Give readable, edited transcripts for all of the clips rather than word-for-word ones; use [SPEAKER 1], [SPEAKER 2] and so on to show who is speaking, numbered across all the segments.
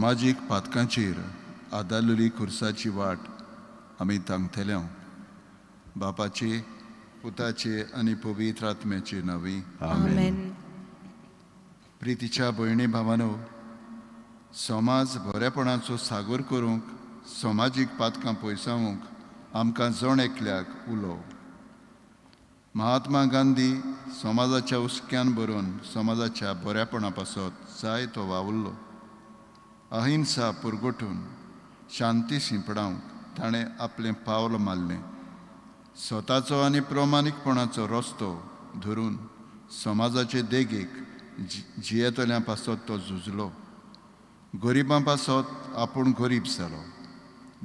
[SPEAKER 1] समाजीक पातकांचेर आदारलेली खुर्साची वाट आमी तांगतल्या बापाचे, पुताचे आनी पवित्र आत्म्याचे नांवी
[SPEAKER 2] आमेन.
[SPEAKER 1] प्रितीच्या भयणी भावानो, समाज बरेपणाचो सागर करूंक समाजीक पातकां पयसावूंक आमकां जण एकल्याक उलो. महात्मा गांधी समाजाच्या उस्क्यान बरोवन समाजाच्या बऱ्यापणा पासत जायतो वावुरलो. अहिंसा पुरगटून शांती शिंपडावंक ताणें आपलें पावल मारलें. स्वताचो आनी प्रामाणीकपणाचो रस्तो धरून समाजाचे देगेक जियेतल्या पासत तो झुजलो. गरिबां पासत आपूण गरीब जालो.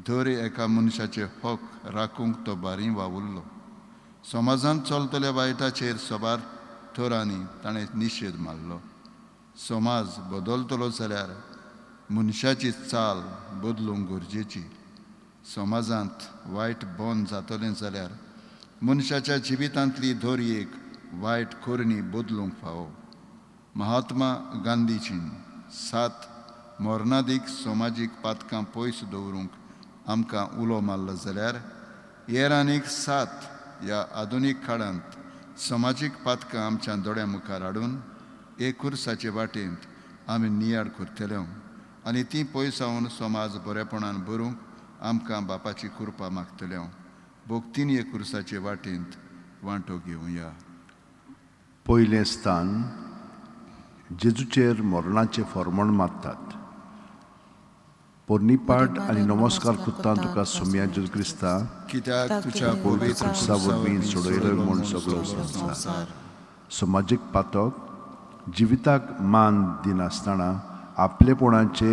[SPEAKER 1] दर एका मनशाचे हक राखूंक तो बारी वावुरलो. समाजांत चलतल्या वायटाचेर सबार थरांनी ताणें निशेध मारलो. समाज बदलतलो जाल्यार मनशाची चाल बदलूंक गरजेची. समाजांत वायट बंद जातलें जाल्यार मनशाच्या जिवितांतली दर एक वायट करणी बदलूंक फावो. महात्मा गांधीजीन 7 मरणादीक समाजीक पातकां पयस दवरूंक आमकां उलो मारलो जाल्यार हेर आनीक 7 ह्या आधुनीक काळांत समाजीक पातकां आमच्या दोळ्या मुखार हाडून एक खुर्साचे वाटेंत आमी नियाळ करतले आनी ती पयसावन समाज बरेपणान भरूंक आमकां बापाची कृपा मागतले. भोगतीन हे खुर्साचे वाटेंत वांटो घेवया.
[SPEAKER 3] पयलें स्थान जेजूचेर मरणाचें फर्मण मारतात. पोरनीपाट आनी नमस्कार करता तुका सोम्या जेजू क्रिस्ता,
[SPEAKER 1] कित्याक तुज्या पवित्र
[SPEAKER 3] खुर्सा वरवीं सोडयलो म्हूण सगळो संवसार. समाजीक पातक जिविताक मान दिनासतना आपलेपणाचे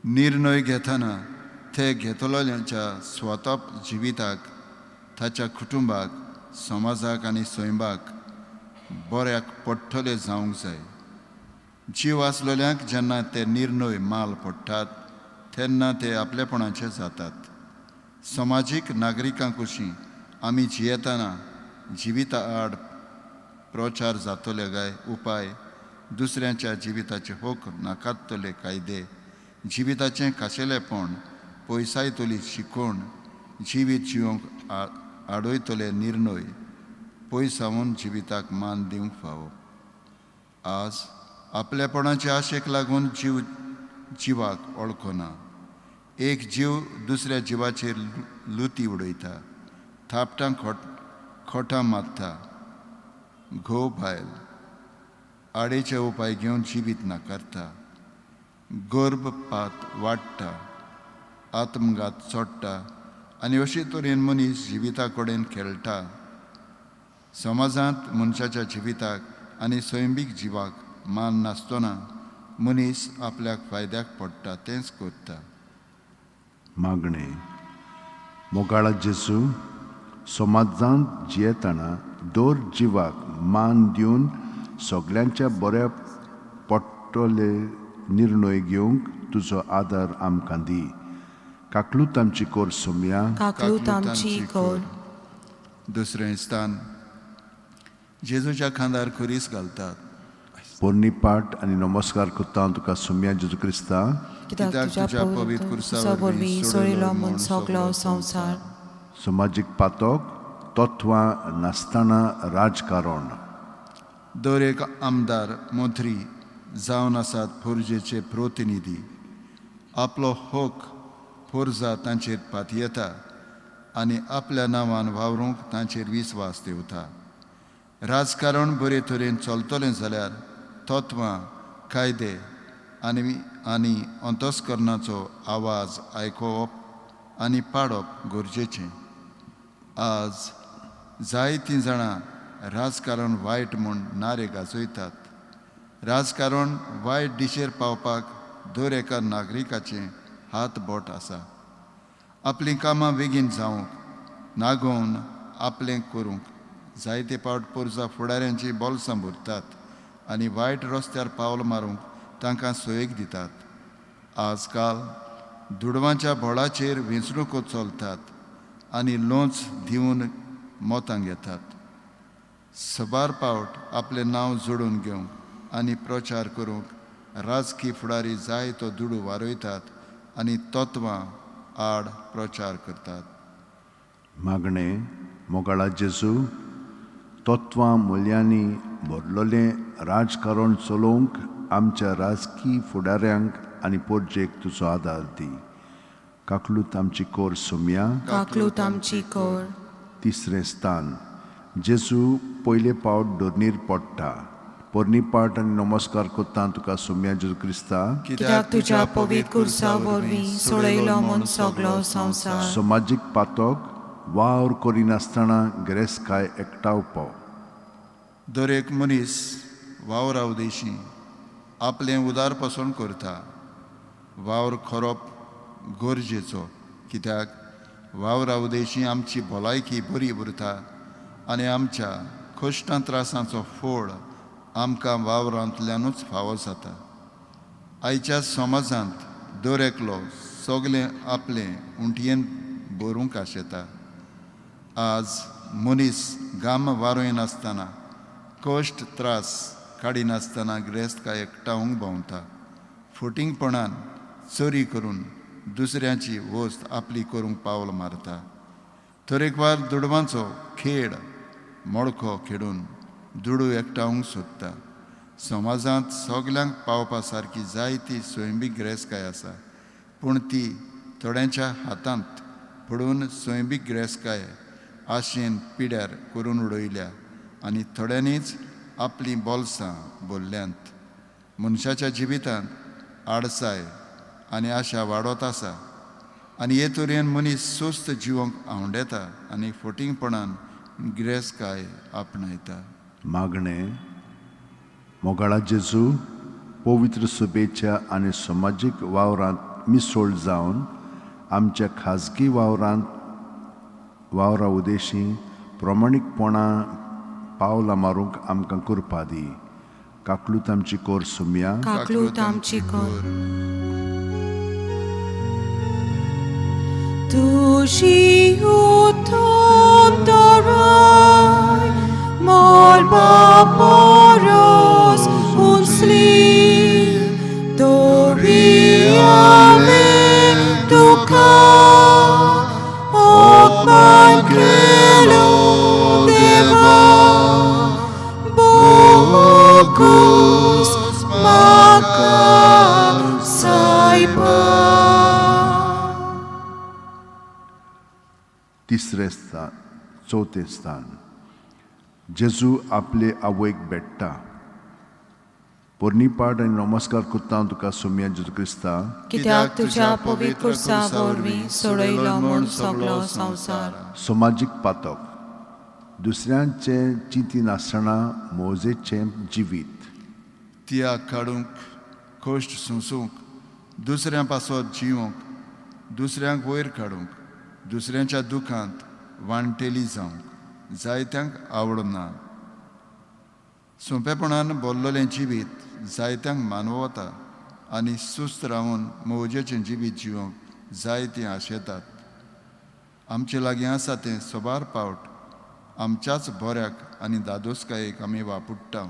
[SPEAKER 3] निर्णय घेतना ते घेतलेल्याच्या स्वता जिविताक, ताच्या कुटुंबाक, समाजाक आनी सैमाक बऱ्याक पडटले जावंक जाय. जीव आसलेल्यांक जेन्ना ते निर्णय माल पडटात तेन्ना ते आपलेपणाचे जातात. समाजीक नागरिकां कशीं आमी जियेतना जिविता आड प्रचार जातले काय उपाय, दुसऱ्यांच्या जिविताचे हक नाकारतले कायदे, जिविताचें खाशेलेपण, पयसायतली शिकवण, जिवीत जिवंक आडयतले निर्णय पयसावन जिविताक मान दिवंक फावो. आज आपलेपणाचे आशेक लागून जिवाक वळखना. एक जीव दुसऱ्या जिवाचेर लुती उडयता, थापटां खोटां मारता, घोव भायल आडेचे उपाय घेवन जिवीत नाकारता, गर्भपात वाडटा, आत्मघात चोडटा आनी अशे तरेन मनीस जिविता कडेन खेळटा. समाजांत मनशाच्या जिविताक आनी सैमीक जिवाक मान नासतना मनीस आपल्याक फायद्याक पडटा तेंच करता. मागणें. मोगाळा जेजू, समाजांत जियेतना दर जिवाक मान दिवन सगळ्यांच्या बऱ्या पडटले निर्णय घेवंक तुजो आदार आमकां दी. काकलूत आमची कोर सोम्या,
[SPEAKER 2] काकलूत आमची कोर.
[SPEAKER 1] दुसरें स्थान जेजूच्या खांदार खुरीस घालतात.
[SPEAKER 3] पोरनीपाट आनी नमस्कार करता तुका सोम्या जेजू क्रिस्ता,
[SPEAKER 2] कित्याक तुज्या पवित्र खुर्सा वरवीं सोडिलो म्हूण सगळो संवसार.
[SPEAKER 3] समाजीक पातक तत्वां नासतना राजकारण.
[SPEAKER 1] दर एक आमदार मंत्री जावन आसात फौजेचे प्रतिनिधी. आपलो हक फौजा तांचेर पातयेता आनी आपल्या नांवान वावरूंक तांचेर विस्वास देवता. राजकारण बरे तरेन चलतलें जाल्यार तत्वां, कायदे आनी अंतस्करणाचो आवाज आयकोवप आनी पाडप गरजेचें. आज जायतीं जाणां राजकारण वायट म्हूण नारे गाजयतात. राजकारण वायट दिशेर पावपाक दर एका नागरिकाचें हात बोट आसा. आपलीं कामां बेगीन जावंक नागोवन आपलें करूंक जायते पावट पुरजा फुडाऱ्यांची बोल्सां भरतात आनी वायट रस्त्यार पावल मारूंक तांकां सयेक दितात. आजकाल दुडवांच्या बोळाचेर वेंचणुको चलतात आनी लोंच दिवन मोतां घेतात. सबार पावट आपलें नांव जोडून घेवंक आनी प्रचार करूंक राजकी फुडारी जाय तो दुडू वारोयतात आनी तत्वां आड प्रचार करतात.
[SPEAKER 4] मागणे मोगाळा जेजू तत्वां मूल्यांनी भरलोलें राजकारण चलोवंक आमच्या राजकी फुडाऱ्यांक आनी पोरजेक तुजो आदार दी. काकलूत आमची कोर सोम्या.
[SPEAKER 2] काकलूत आमची कोर.
[SPEAKER 4] तिसरें स्थान जेजू पयले पावट दोरनीर पडटा. पोरणी पाट आनी नमस्कार कोत्ता तुका सोम्या जेजू क्रिस्ता.
[SPEAKER 2] कित्याक तुज्या पवित्र कुर्सा वरवीं सोडयलो म्हूण सगळो संवसार.
[SPEAKER 4] समाजीक पातक वावर करिनासतना गिरेस्तकाय एकटावपो.
[SPEAKER 1] दर एक मनीस वावरा उदेशी आपलें उदार पसण करता. वावर खरोप गरजेचो, कित्याक वावरा उदेशी आमची भलायकी बरी उरता आनी आमच्या कश्टां त्रासांचो फळ आमकां वावरांतल्यानूच फावो जाता. आयच्या समाजांत दर एकलो सगलें आपलें उंटयेन भरूंक आशेता. आज मनीस गाम वारोयनासतना कश्ट त्रास काडिनासतना गिरेस्तकाय एकटावंक भोंवता. फटींगपणान चोरी करून दुसऱ्याची वस्त आपली करूंक पावल मारता. तरेकवार दुडवांचो खेळ मडको खेळून दुडू एकटावंक सोदता. समाजांत सगल्यांक पावपा सारकी जायती स्वयंबीक गिरेस्तकाय आसा, पूण ती थोड्यांच्या हातांत पडून स्वयंबीक गिरेस्तकाय आशेन पिड्यार करून उडयल्या आनी थोड्यांनीच आपलीं बोल्सां भरल्यांत. मनशाच्या जिवितांत आडसाय आनी आशा वाडत आसा आनी हे तरेन मनीस सुस्त जिवंक आवंडेता आनी फटींगपणान गिरेस्तकाय आपणायता.
[SPEAKER 4] मागणे मोगाळा जेजू पवित्र सभेच्या आनी समाजीक वावरांत मिसळ जावन आमच्या खाजगी वावरा उदेशी प्रमाणीकपणा पावलां मारूंक आमकां करपा दी. काकलूत आमची कोर सोम्या.
[SPEAKER 2] काकलूत आमची कोर. तुझी उत्तम दाराय malba poros unsli doriame duka och mankelo deva bogus maka saipa.
[SPEAKER 4] तिसरें स्थान चवथें स्थान जेजू आपले आवयक भेट्टा. पोरनीपाट आनी नमस्कार कोत्ता तुका सोम्या जेजू क्रिस्ता.
[SPEAKER 2] कित्याक तुज्या पवित्र कुर्सा वरवीं सोडयलो म्हूण सगळो संवसार.
[SPEAKER 4] समाजीक पातक दुसऱ्यांचे चिंती नासतना मोजेचें जिवीत.
[SPEAKER 1] तियाग काडूंक कश्ट सोंसूंक दुसऱ्यां पासत जिवंक दुसऱ्यांक वयर काडूंक दुसऱ्यांच्या दुखांत वांटेली जावंक जायत्यांक आवडना. सोंपेपणान बोल्लोलें जिवीत जायत्यांक मानवता आनी सुस्त रावन मौजेचें जिवीत जिवंक जायतीं आशेतात. आमचे लागीं आसा तें सोबार पावट आमच्याच बऱ्याक आनी दादोसकायेक आमी वापुट्टा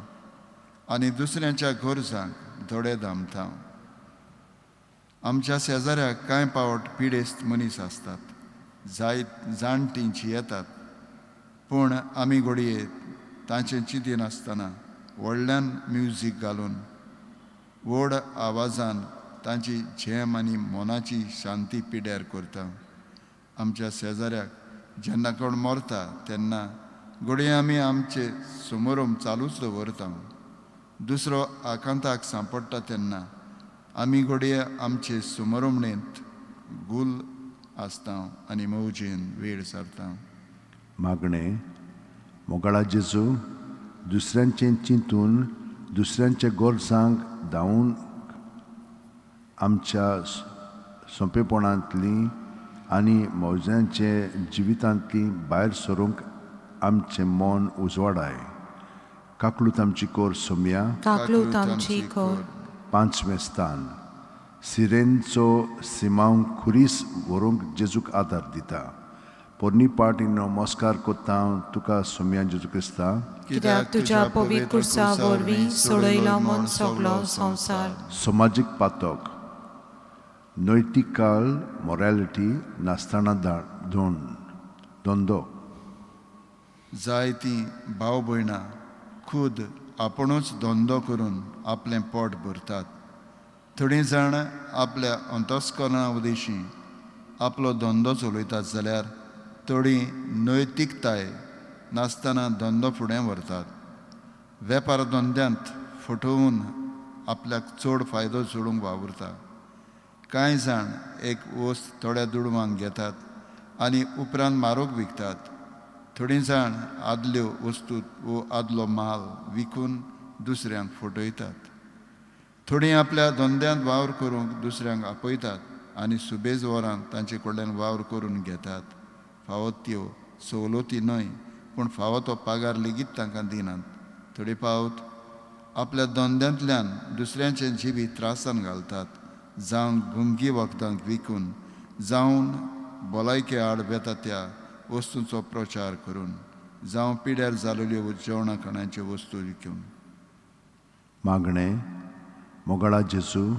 [SPEAKER 1] आनी दुसऱ्यांच्या गरजांक दोळे धामता. आमच्या शेजाऱ्याक कांय पावट पिडेस्त मनीस आसतात. जाणटीं येतात, पूण आमी घडये तांचें चिंती नासतना व्हडल्यान म्युजीक घालून व्हड आवाजान तांची झेम आनी मोनाची शांती पिड्यार करता. आमच्या शेजाऱ्याक जेन्ना कोण मरता तेन्ना घडये आमी आमचे समोरम चालूच दवरता. दुसरो आकांताक सांपडटा तेन्ना आमी घडये आमचे समोरमणेंत गुल आसता आनी मौजेन वेळ सारता.
[SPEAKER 4] मागणे मोगाळा जेजू दुसऱ्यांचें चिंतून दुसऱ्यांच्या गरजांक धांवून आमच्या सोंपेपणांतलीं आनी मौजांचे जिवितांतलीं भायर सरूंक आमचें मन उजवाडाय. काकलूत आमची कोर सोम्या.
[SPEAKER 2] काकलूत आमची कोर.
[SPEAKER 4] पांचवें स्थान सिरेनचो सिमांक खुरीस व्हरूंक जेजूक आदार दिता. पोरणी पाट आनी नमस्कार कोत्ता हांव तुका सोम्या जेजू क्रिस्ता
[SPEAKER 2] कित्याक तुज्या पवित्र कुर्सा वरवीं सोडयलो म्हूण सगळो संवसार.
[SPEAKER 4] समाजीक पातक नैतिकाल मॉरॅलिटी नासतना धंदो
[SPEAKER 3] जायतीं भाव भयणां खूद आपुणूच धंदो करून आपलें पोट भरतात. थोडीं जाण आपल्या अंतस्करणा उदेशीं आपलो धंदो चलयतात जाल्यार थोडीं नैतिकताय नासतना धंदो फुडें व्हरतात. वेपार धंद्यांत फटोवन आपल्याक चड फायदो जोडूंक वावुरता. कांय जाण एक वस्त थोड्या दुडवांक घेतात आनी उपरांत म्हारग विकतात. थोडीं जाण आदल्यो वस्तू वो आदलो माल विकून दुसऱ्यांक फटयतात. थोडीं आपल्या धंद्यांत वावर करूंक दुसऱ्यांक आपयतात आनी सुबेज वरांत तांचे कडल्यान वावर करून घेतात. फावो त्यो सवलती न्हय पूण फावो तो पगार लेगीत तांकां दिनात. थोडे फावट आपल्या धंद्यांतल्यान दुसऱ्यांचें जिवी त्रासान घालतात, जावं गुंगी वखदांक विकून, जावं भलायके आड बेता त्या वस्तूंचो प्रचार करून, जावं पिड्यार जालेल्यो जेवणा खाणांच्यो वस्तू विकून.
[SPEAKER 4] मागणें मोगळा जेजू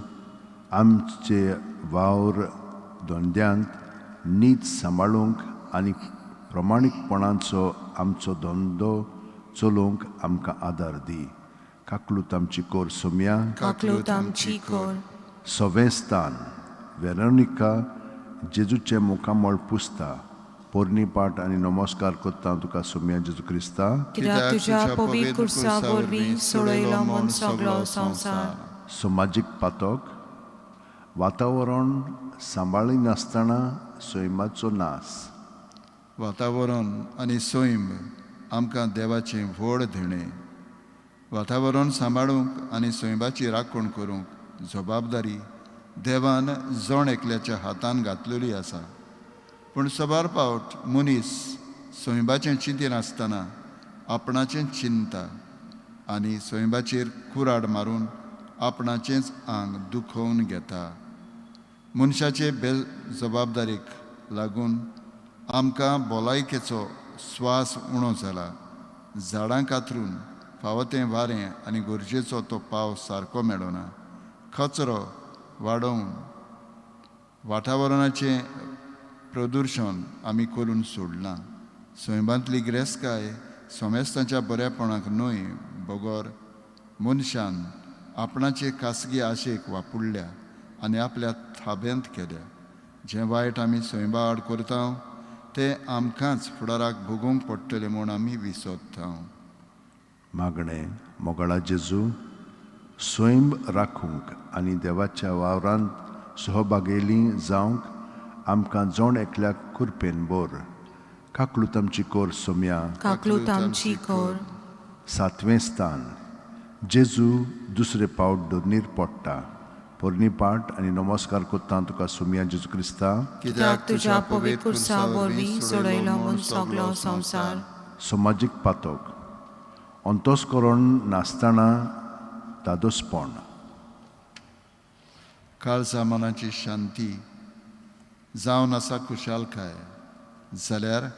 [SPEAKER 4] आमचे वावर धंद्यांत नीत सांबाळूंक आनी प्रमाणीकपणाचो आमचो धंदो चलोवंक आमकां आदार दी. काकलूत आमची कोर सोम्या,
[SPEAKER 2] काकलूत आमची कोर.
[SPEAKER 4] सवें स्थान वेरोनिका जेजूचे मुखामळ पुसता. पोरणी पाट आनी नमस्कार कोत्ता हांव तुका सोम्या जेजू क्रिस्ता
[SPEAKER 2] कित्याक तुज्या पवित्र कुर्सा वरवीं सोडयलो म्हूण सगळो संवसार.
[SPEAKER 4] समाजीक पातक वातावरण सांबाळिनासतना सैमाचो नास.
[SPEAKER 3] वातावरण आनी सैम आमकां देवाचें व्हड देणें. वातावरण सांबाळूंक आनी सैमाची राखण करूंक जबाबदारी देवान जण एकल्याच्या हातान घातलेली आसा. पूण सबार फावट मनीस सैमाचें चिंतिनासतना आपणाचें चिंतता आनी सैमाचेर कुराड मारून आपणाचेंच आंग दुखोवन घेता. मनशाचे बेजबाबदारीक लागून आमकां भलायकेचो स्वास उणो जाला. झाडां कातरून फावो तें वारें आनी गरजेचो तो पावस सारको मेळना. कचरो वाडोवन वातावरणाचें प्रदुशण आमी करून सोडलां. सैमांतली गिरेस्तकाय सोमेस्तांच्या बऱ्यापणाक न्हय बगोर मनशान आपणाचे खासगी आशेक वापुरल्या आनी आपल्या थाब्यांत केल्या. जें वायट आमी सैमा आड करता तें आमकांच फुडाराक भोगूंक पडटलें म्हूण आमी विसोत्ता.
[SPEAKER 4] मागणें मोगळा जेजू सैम राखूंक आनी देवाच्या वावरांत सहभागेलीं जावंक आमकां जण एकल्याक कुरपेन बोर. काकलूत आमची कोर सोम्या,
[SPEAKER 2] काकलूत आमची कोर.
[SPEAKER 4] सातवें स्थान जेजू दुसरे पावट दोनीर पडटा. पोरणी पाट आनी नमस्कार कोत्ता हांव तुका सोम्या जेजू क्रिस्ता
[SPEAKER 2] कित्याक तुज्या पवित्र कुर्सा वरवीं सोडयलो म्हूण सगळो संवसार.
[SPEAKER 4] समाजीक पातक अंतस्करण नासतना दादोसपण.
[SPEAKER 3] काळ सामानाची शांती जावन आसा खुशालकाय जाल्यार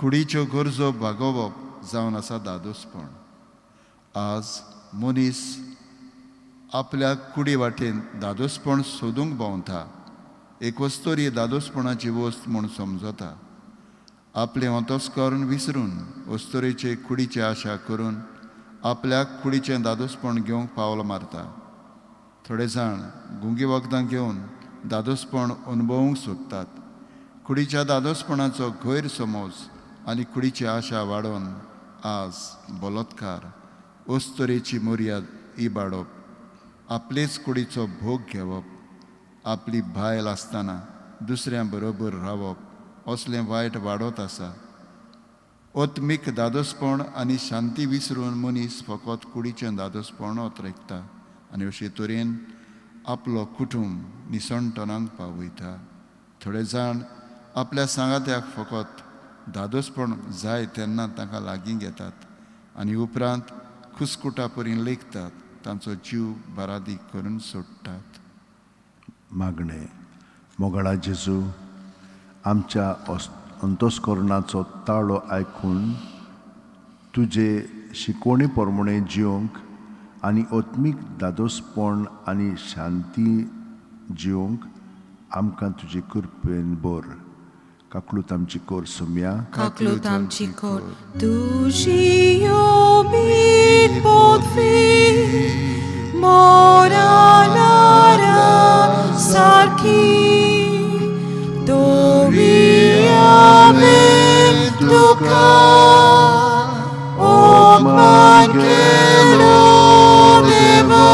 [SPEAKER 3] कुडीच्यो गरजो भागोवप जावन आसा दादोसपण. आज मनीस आपल्या कुडी वाटेन दादोसपण सोदूंक भोंवता. एक वस्तोरी दादोसपणाची वस्त म्हूण समजता. आपलें अंतस्करण विसरून वस्तोरेचे कुडीचे आशा करून आपल्याक कुडीचें दादोसपण घेवंक पावल मारता. थोडे जाण गुंगी वखदां घेवन दादोसपण अनुभवूंक सोदतात. कुडीच्या दादोसपणाचो गैरसमज आनी कुडीची आशा वाडोवन आज बलात्कार, वस्तोरेची मर्याद इबाडप, आपलेच कुडीचो भोग घेवप, आपली बायल आसतना दुसऱ्यां बरोबर रावप असलें वायट वाडत आसा. ओत्मीक दादोसपण आनी शांती विसरून मनीस फकत कुडीचें दादोसपण ओतरेकता आनी अशे तरेन आपलो कुटुंब निसणटणांक पावयता. थोडे जाण आपल्या सांगात्याक फकत दादोसपण जाय तेन्ना ताका लागीं घेतात आनी उपरांत खुसकुटा परीन लेखतात, तांचो जीव बारादीक करून सोडटात.
[SPEAKER 4] मागणें मोगळा जेजू आमच्या अंतस्करणाचो ताळो आयकून तुजे शिकवणे प्रमाणे जिवंक आनी आत्मीक दादोसपण आनी शांती जिवंक आमकां तुजे कृपेन बोर. काकलूत आमची कोर सोम्या.
[SPEAKER 2] Kaklut amci kor. Duši obit potvi, mora lara sarki, doviave duka, okman kelo deva,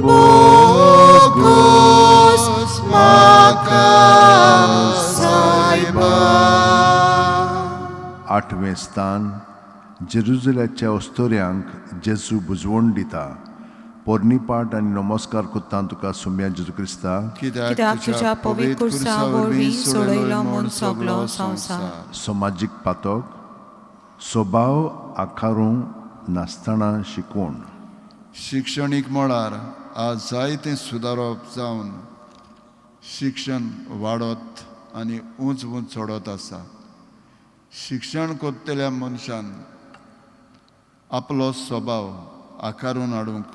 [SPEAKER 2] Bogos maka saiba.
[SPEAKER 4] 8वें स्थान जेरुजलेच्या ओस्तोऱ्यांक जेजू बुजवण दिता. पोरनीपाट आनी नमस्कार कोत्ता तुका सोम्या जेजू क्रिस्ता.
[SPEAKER 2] कित्याक तुज्या पवित्र कुर्सा वरवीं सोडयलो म्हूण सगलो संवसार.
[SPEAKER 4] समाजीक पातक स्वभाव आकारूं नासतना शिकवण.
[SPEAKER 1] शिक्षणीक मळार आज जायतें सुदारप जावन शिक्षण वाडत आनी उंच उंच चडत आसा. शिक्षण कोत्तेल्या मनशान आपलो स्वभाव आकारून हाडूंक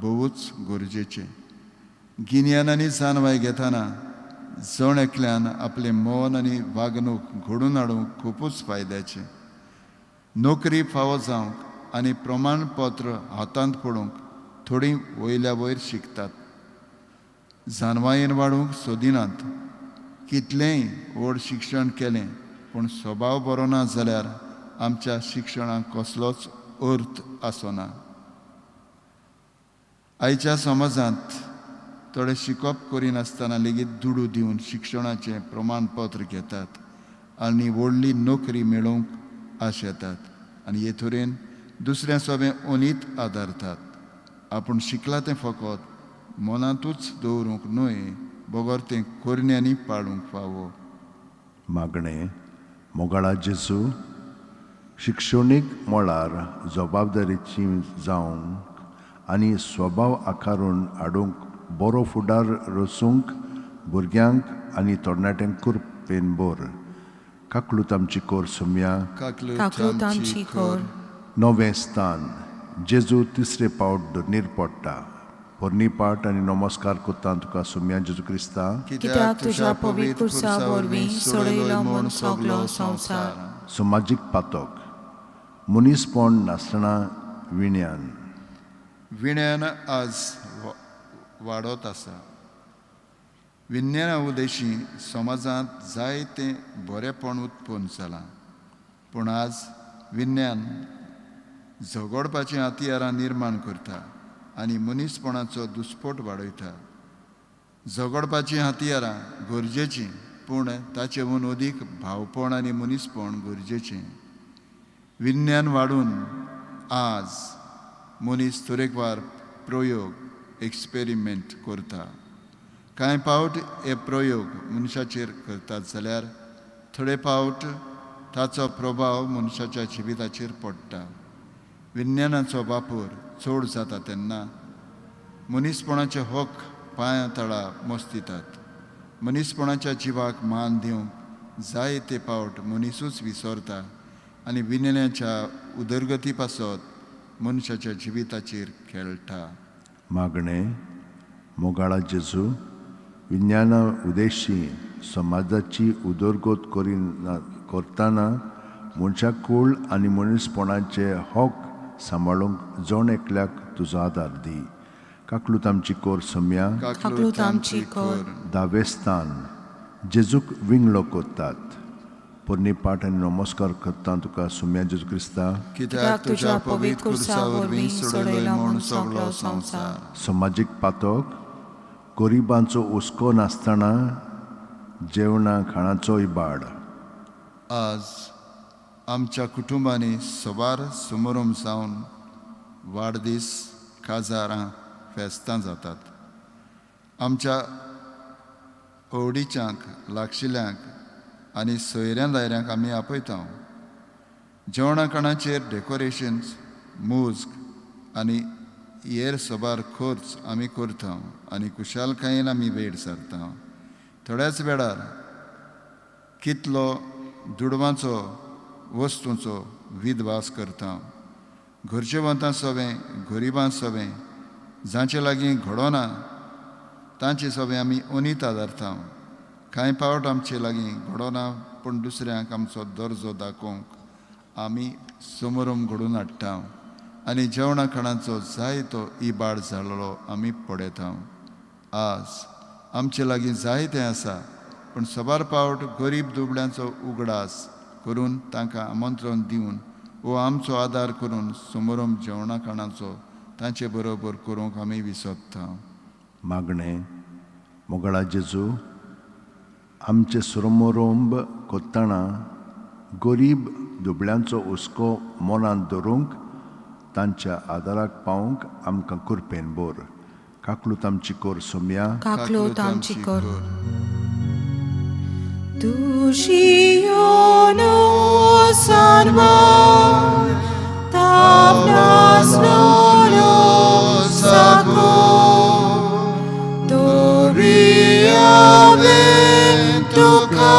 [SPEAKER 1] भोवूच गरजेचें. गिन्यान आनी जानवाय घेतना जण एकल्यान आपलें मन आनी वागणूक घडोवन हाडूंक खुबूच फायद्याचें. नोकरी फावो जावंक आनी प्रमाणपत्र हातांत पडूंक थोडीं वयल्या वयर शिकतात. जानवायेन वाडूंक सोदिनात. कितलेंय व्हड शिक्षण केलें पूण स्वभाव बरो ना जाल्यार आमच्या शिक्षणाक कसलोच अर्थ आसना. आयच्या समाजांत थोडे शिकप करिनासतना लेगीत दुडू दिवन शिक्षणाचें प्रमाणपत्र घेतात आनी व्हडली नोकरी मेळोवंक आशेतात आनी हे तरेन दुसऱ्या सोबें ओनीत आदारतात. आपूण शिकला तें फकत मनांतूच दवरूंक न्हय, बगर तें कोरण्यांनी पाळूंक फावो.
[SPEAKER 4] मागणें मोगाळा जेजू शिक्षणीक मळार जबाबदारेची जावंक आनी स्वभाव आकारून हाडूंक बरो फुडार रचूंक भुरग्यांक आनी तरणाट्यांक कृपेन बोर. काकलूत आमची कोर सोम्या.
[SPEAKER 2] Kaklut amci kor.
[SPEAKER 4] 9वें स्थान जेजू तिसरे पावट धरणीर पडटा. पोरनीपाट आनी नमस्कार कोत्ता तुका सोम्या जेजू क्रिस्ता.
[SPEAKER 2] कित्याक तुज्या पवित्र कुर्सा वरवीं सोडयलो म्हूण सगलो संवसार.
[SPEAKER 4] समाजीक पातक मनीसपण नासतना विण्यांन.
[SPEAKER 1] विज्ञान आज वाडत आसा. विज्ञाना उदेशी समाजांत जायतें बरेंपण उत्पन्न जालां. पूण आज विज्ञान झगडपाचीं हातियारां निर्माण करता आनी मनीसपणाचो दुस्फोट वाडयता. झगडपाचीं हातियारां गरजेचीं पूण ताचेहून अदीक भावपण आनी मनीसपण गरजेचें. विज्ञान वाडून आज मनीस तरेकवार प्रयोग एक्सपेरिमेंट करता. कांय फावट हे प्रयोग मनशाचेर करतात जाल्यार थोडे फावट ताचो प्रभाव मनशाच्या जिविताचेर पडटा. विज्ञानाचो वापर चड जाता तेन्ना मनीसपणाचे हक पांयां तळा मस्तितात. मनीसपणाच्या जिवाक मान दिवंक जायते फावट मनीसूच विसरता आनी विज्ञानाच्या उदरगती पासत मनशाच्या जिविताचेर खेळटा.
[SPEAKER 4] मागणें मोगाळा जेजू विज्ञाना उदेशी समाजाची उदरगत करतना मनशाकूळ आनी मनीसपणाचे हक सांबाळूंक जण एकल्याक तुजो आदार दी. काकलूत आमची कोर सोम्या.
[SPEAKER 2] Kaklut amci kor.
[SPEAKER 4] 10वें स्थान जेजूक विंगलो कोत्तात. पोरनीपाट आनी नमस्कार करता तुका सोम्या जेजू क्रिस्ता.
[SPEAKER 1] कित्याक तुज्या पवित्र कुर्सा वरवीं सोडयलो म्हूण सगलो संवसार.
[SPEAKER 4] समाजीक पातक गरिबांचो हुस्को नासतना जेवणा खाणाचो इबाड.
[SPEAKER 1] आज आमच्या कुटुंबांनी सवार समारंभ जावन वाडदीस काजारां फेस्तां जातात. आमच्या ओडीच्यांक लागशिल्ल्यांक आनी सोयऱ्यां दायऱ्यांक आमी आपयता. जेवणा खाणाचेर डेकोरेशन्स मुज्ग आनी हेर सबार खर्च आमी करता आनी कुशालकायेन आमी वेळ सारता. थोड्याच वेळार कितलो दुडवांचो वस्तूंचो विधवास करता घरचेवंतां सवें गरिबां सवें जांचे लागीं घडोना तांचे सवें आमी अनिता धरता कांय पावट आमचे लागीं घडोना पूण दुसऱ्यांक आमचो दर्जो दाखोवंक आमी समोरून घडोवन हाडटा आनी जेवणा खाणांचो जायतो इबाड जाल्लो आमी पडयता आज आमचे लागीं जायतें आसा पूण सबार पावट गरीब दुबळ्यांचो उगडास करून तांकां आमंत्रण दिवन वो आमचो आदार करून समोरून जेवणा खाणांचो तांचे बरोबर करूंक आमी विसरता
[SPEAKER 4] मागणें मोगळा जेजू आमचे सुरमोरोंब कोत्ताना गरीब दुबळ्यांचो हुस्को मनांत धरूंक तांच्या आदाराक पावंक आमकां कुरपेन बोर काकलूत आमची कोर सोम्या
[SPEAKER 2] काकलोत आमची कर Tushiono sarva tavnas nono sako Doria ventuka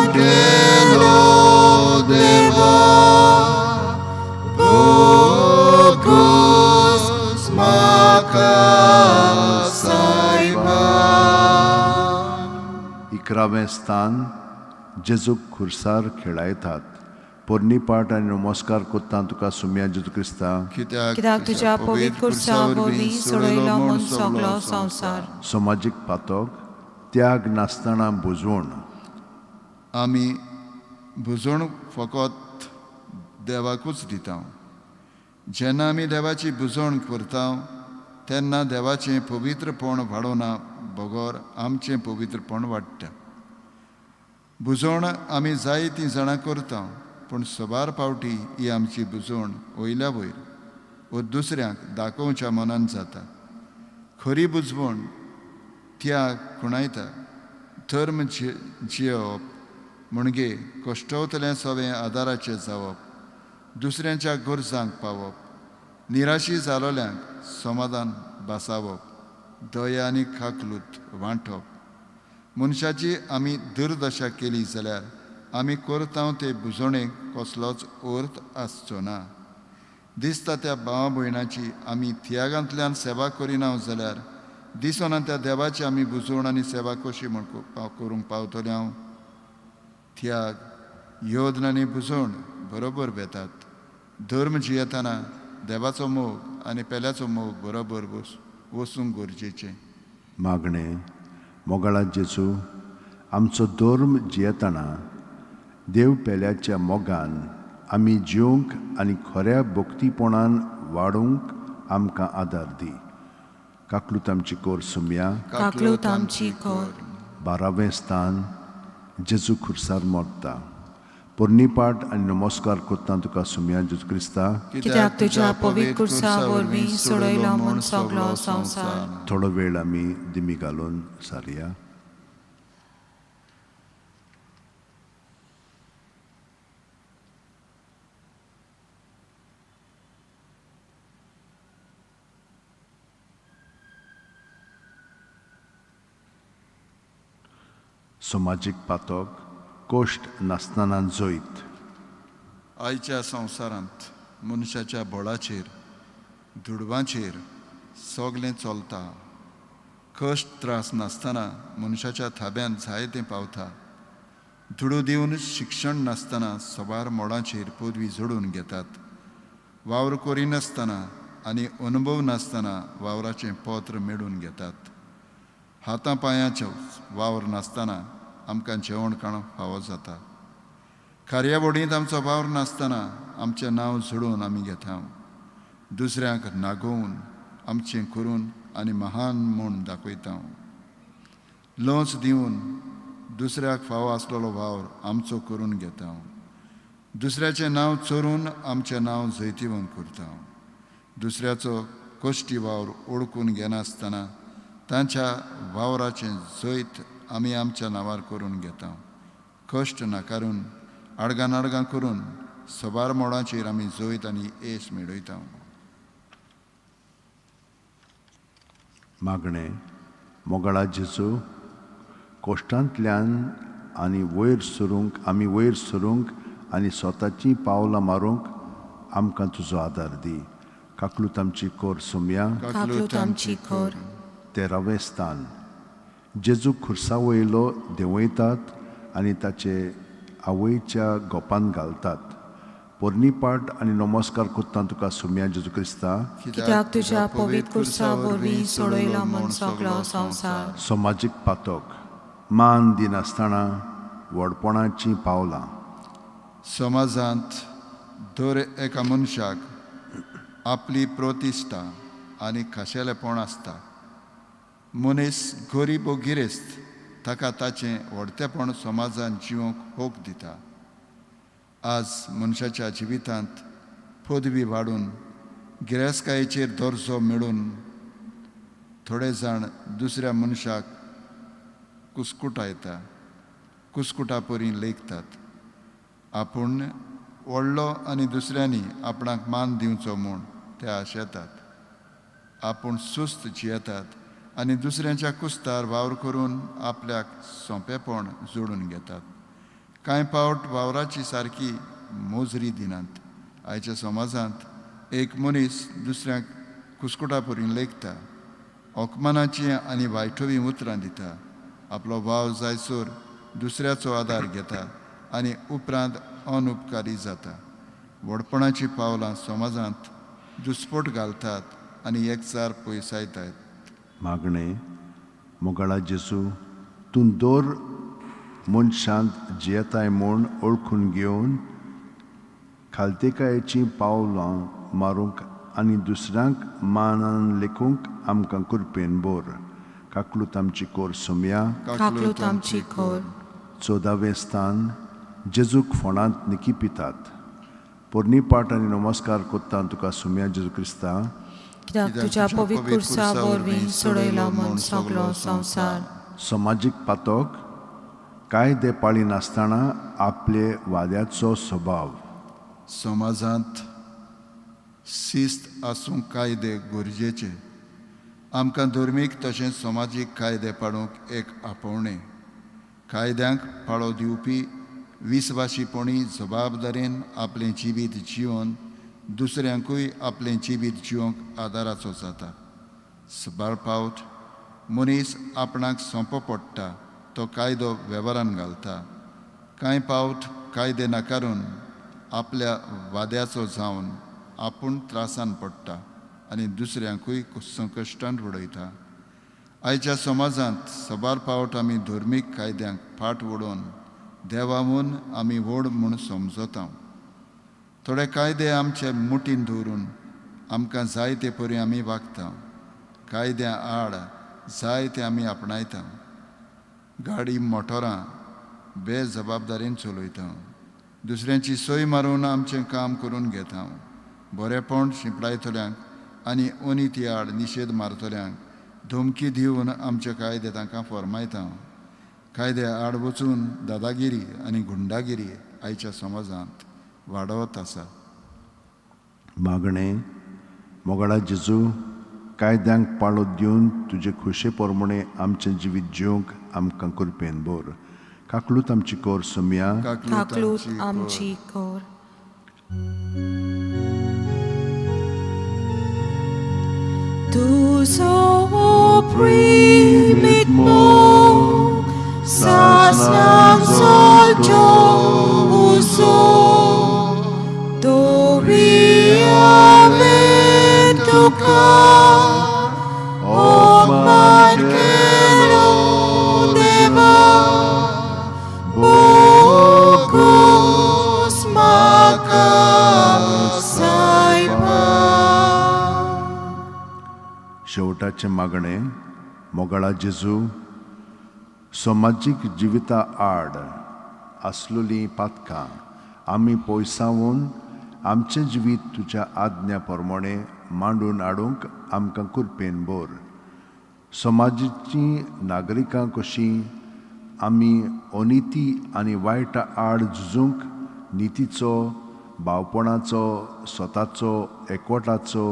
[SPEAKER 2] okmakelo deva Bogus makasaiba
[SPEAKER 4] इकरावें स्थान जेजूक खुर्सार खेळायतात पोरणी पाट आनी नमस्कार कोत्ता तुका सुम्या जेजू क्रिस्ता
[SPEAKER 2] कित्याक तुज्या पवित्र खुर्सा वरवीं सोडयलो म्हूण सगळो संवसार
[SPEAKER 4] समाजीक पातोक त्याग नासतना बुजवण
[SPEAKER 1] आमी बुजवण फकत देवाकूच दिता जेन्ना आमी देवाची बुजवण करता तेन्ना देवाचें पवित्रपण वाडोना बगोर आमचें पवित्रपण वाडटा बुजवण आमी जायतीं जाणां करता पूण सबार पावटी ही आमची बुजवण वयल्या वयर वो दुसऱ्यांक दाखोवच्या मनान जाता खरी बुजवण त्याग खुणायता धर्म जियेवप म्हणजे कश्टवतलें सवें आदाराचें जावप दुसऱ्यांच्या गरजांक पावप निराशी जालोल्यांक समाधान बासावप दया आनी काकलूत वांटप मनशाची आमी दुर्दशा केली जाल्यार आमी करता ते बुजवणेक कसलोच अर्थ आसचो ना दिसता त्या भावा भयणाची आमी त्यागांतल्यान सेवा करिना जाल्यार दिसना त्या देवाची आमी बुजवण आनी सेवा कशी म्हण करूंक पावतले हांव त्याग योद्न आनी बुजवण बरोबर वेतात धर्म जियेतना देवाचो मोग आनी पेल्याचो मोग बरोबर वसूंक गरजेचें
[SPEAKER 4] मागणें मोगळा जेजू आमचो धर्म जियेतना देव पेल्याच्या मोगान आमी जिवंक आनी खऱ्या भक्तीपणान वाडूंक आमकां आदार दी काकलूत आमची कोर सुम्या
[SPEAKER 2] काकलोत आमची कर
[SPEAKER 4] 12वें स्थान जेजू खुर्सार मोडटा पोरणी पाट आनी नमस्कार कोत्ता तुका सुम्या जेजू क्रिस्ता
[SPEAKER 2] कित्याक तुज्या पवित्र खुर्सा वरवीं सोडयलो म्हूण सगळो संवसार
[SPEAKER 4] थोडो वेळ आमी दिमी घालून सारया समाजीक पातोक कोश्ट नासतना जोयत
[SPEAKER 1] आयच्या संवसारांत मनशाच्या बळाचेर दुडवांचेर सगलें चलता कश्ट त्रास नासतना मनशाच्या थाब्यान जायतें पावता दुडू दिवन शिक्षण नासतना सबार मोडांचेर पदवी जोडून घेतात वावर करिनासतना आनी अनुभव नासतना वावराचें पत्र मेळून घेतात हातां पांयाचो वावर नासतना आमकां जेवण खाणां फावो जाता कार्यावळींत आमचो वावर नासतना आमचें नांव जोडून आमी घेता दुसऱ्यांक नागोवन आमचें करून आनी महान म्हूण दाखयता लंच दिवन दुसऱ्याक फावो आसलेलो वावर आमचो करून घेता दुसऱ्याचें नांव चोरून आमचें नांव जैतिवंत करता दुसऱ्याचो कश्टी वावर ओळखून घेनासतना तांच्या वावराचें जैत आमी आमच्या नांवार करून घेता कश्ट नाकारून आडगां करून सबार मोडांचेर आमी जैत आनी येस मेळयता
[SPEAKER 4] मागणें मोगळा जेजू कोश्टांतल्यान आनी वयर सरूंक आनी स्वताचीं पावलां मारूंक आमकां तुजो आदार दी. काकलूत आमची कोर सोम्या.
[SPEAKER 2] काकलूत आमची खोर.
[SPEAKER 4] 13वें स्थान. जेजू खुर्सा वयलो देंवयतात आनी ताचे आवयच्या गोपान घालतात. पोरनीपाट आनी नमस्कार कोत्ता तुका सोम्या जेजू क्रिस्ता.
[SPEAKER 2] कित्याक तुज्या पवित्र कुर्सा वरवीं सोडयला म्हूण सगळो संवसार.
[SPEAKER 4] समाजीक पातोक. मान दिनासतना व्हडपणाचीं पावलां.
[SPEAKER 1] समाजांत दर एका मनशाक आपली प्रतिश्ठा आनी खाशेलेपण आसता. मनीस गरीब व गिरेस्त ताका ताचें व्हडतेपण समाजान जिवंक होक दिता. आज मनशाच्या जिवितांत पदवी वाडून गिरेस्तकायेचेर दर्जो मेळून थोडे जाण दुसऱ्या मनशाक कुस्कुटायता, कुस्कुटा परी लेखतात. आपूण व्हडलो आनी दुसऱ्यांनी आपणाक मान दिवचो म्हूण ते आशेतात. आपूण सुस्त जियेतात आनी दुसऱ्यांच्या कुस्तार वावर करून आपल्याक सोंपेपण जोडून घेतात. कांय पावट वावराची सारकी मोजरी दिनात. आयच्या समाजांत एक मनीस दुसऱ्यांक कुस्कुटा परी लेखता, ओकमानाची आनी वायटवी उतरां दिता, आपलो वाव जायसर दुसऱ्याचो आदार घेता आनी उपरांत अनउपकारी जाता. व्हडपणाची पावलां समाजांत दुस्पट घालतात आनी एकचार पयसायतात.
[SPEAKER 4] मागणे. मोगाळा जेजू, तूं दर मनशांत जियेताय म्हूण ओळखून घेवन खालतेकायेचीं पावलां मारूंक आनी दुसऱ्यांक मानान लेखूंक आमकां कृपेन बोर. काकलूत आमची कोर सोम्या.
[SPEAKER 2] काकलूत आमची खोर.
[SPEAKER 4] 14वें स्थान. जेजूक फोंडांत निकिपितात. पोरनीपाट आनी नमस्कार कोत्ता तुका सोम्या जेजू क्रिस्ता.
[SPEAKER 2] कित्याक तुज्या पवित्र कुर्सा वरवीं सोडयला म्हूण सगळो संवसार.
[SPEAKER 4] समाजीक पातोक. कायदे पाळी नासतना आपले वाद्याचो स्वभाव.
[SPEAKER 1] समाजांत शिस्त आसूंक कायदे गरजेचे. आमकां धर्मीक तशेंच समाजीक कायदे पाळूंक एक आपोवणें. कायद्यांक पाळो दिवपी विस्वाशीपणी जबाबदारेन आपलें जिवीत जिवन दुसऱ्यांकूय आपलें जिवीत जिवंक आदाराचो जाता. सबार पावट मनीस आपणाक सोंपो पडटा तो कायदो वेव्हारान घालता. कांय पावट कायदे नाकारून आपल्या वाद्याचो जावन आपूण त्रासान पडटा आनी दुसऱ्यांकूय संकश्टांत उडयता. आयच्या समाजांत सबार पावट आमी धर्मीक कायद्यांक फाट ओडून देवावून आमी व्हड म्हूण समजता. थोडे कायदे आमचे मुठीन दवरून आमकां जाय ते परी आमी वागता. कायद्या आड जाय ते आमी आपणायता. गाडी मोटरां बेजबाबदारेन चलयता. दुसऱ्यांची सोय मारून आमचें काम करून घेता. बरेपण शिंपडायतल्यांक आनी अनिती आड निशेध मारतल्यांक धमकी दिवन आमचे कायदे तांकां फरमायता. कायद्या आड वचून दादागिरी आनी गुंडागिरी आयच्या समाजांत वाडत आसा.
[SPEAKER 4] मागणे. मोगाळा जेजू, कायद्यांक पाळो दिवन तुजे खुशे पोरमणे आमचें जिवीत जिवंक आमकां कृपेन बोर. काकलूत आमची कोर सोम्या.
[SPEAKER 2] काकलूत आमची खोर. तुजो प्रेमीत मोग सासनाक चलच्यो उजो तोरी हांवें तुका ओकमान केलो देवा. बोगूस म्हाका सायबा.
[SPEAKER 4] शेवटाचें मागणें. मोगाळा जेजू, समाजीक जिविता आड आसलेलीं पातकां आमी पयसावून आमचें जिवीत तुज्या आज्ञा प्रमाणे मांडून हाडूंक आमकां कृपेन बोर. समाजाचीं नागरिकां कशीं आमी अनिती आनी वायटा आड झुजूंक नितीचो, भावपणाचो, स्वताचो, एकवटाचो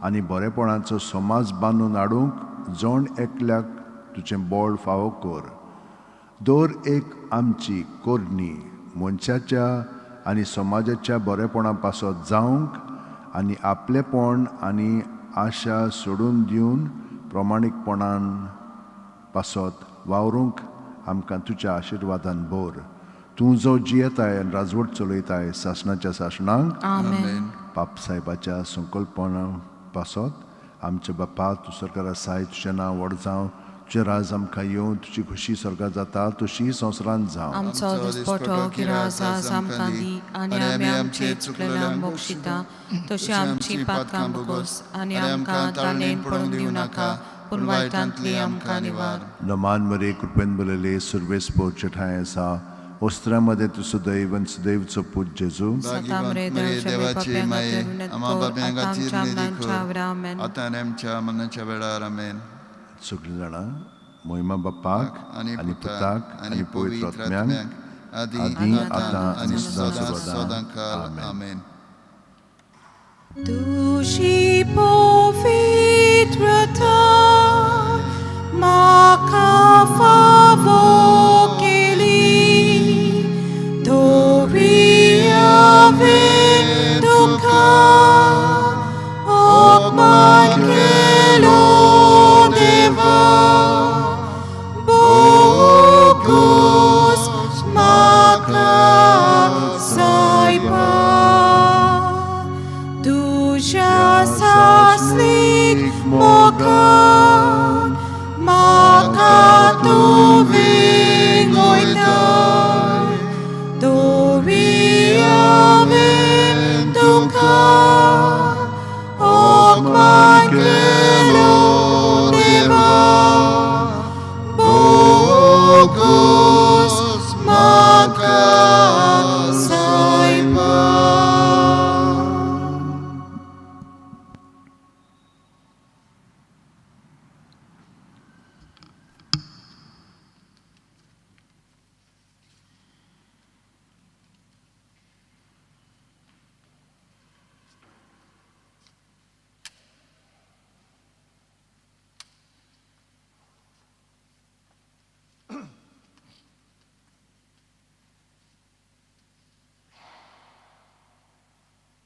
[SPEAKER 4] आनी बरेपणाचो समाज बांदून हाडूंक जण एकल्याक तुजें बोळ फावो कर. दर एक आमची कोरणी मनशाच्या आनी समाजाच्या बरेपणा पासत जावंक आनी आपलेपण आनी आशा सोडून दिवन प्रमाणीकपणान पासत वावरूंक आमकां तुज्या आशिर्वादान भर. तूं जो जियेताय आनी राजवट चलयताय शासनाच्या शासनाक
[SPEAKER 2] Amen.
[SPEAKER 4] पाप साहेबाच्या संकल्पना पासत आमच्या बापा तूं सरकारा साय तुजें नांव व्हड जावं, तुजें राज आमकां येवं, तुजी खुशी स्वर्गात जाता तशी संवसारांत जावं.
[SPEAKER 2] आमचो दिसपटो गिराज आज आमकां दी आनी आमी आमचे चुकलेल्यांक बक्षिता तशी आमची पातकां बगोस आनी आमकां ताळणेन पडूंक दिवं नाका पूण वायटांतली आमकां निवार.
[SPEAKER 4] नमान मरे कृपेन बलले सुरवेस पोरचे ठाय आसा वस्त्रामध्ये तू सदैव आणि सदैवचो पूज जेजू.
[SPEAKER 2] सतामरे देवाची माये आमा बाब्यांक खातीर निधी आमेन.
[SPEAKER 1] आतां आनी आमच्या मरणाच्या वेळार आमेन.
[SPEAKER 4] सगळीं जाणां महिमा बापाक आनी पुताक आनी पवित्र आत्म्याक आदी आतां आनी सदां काळ
[SPEAKER 1] आमेन.
[SPEAKER 2] तुझी पवित्र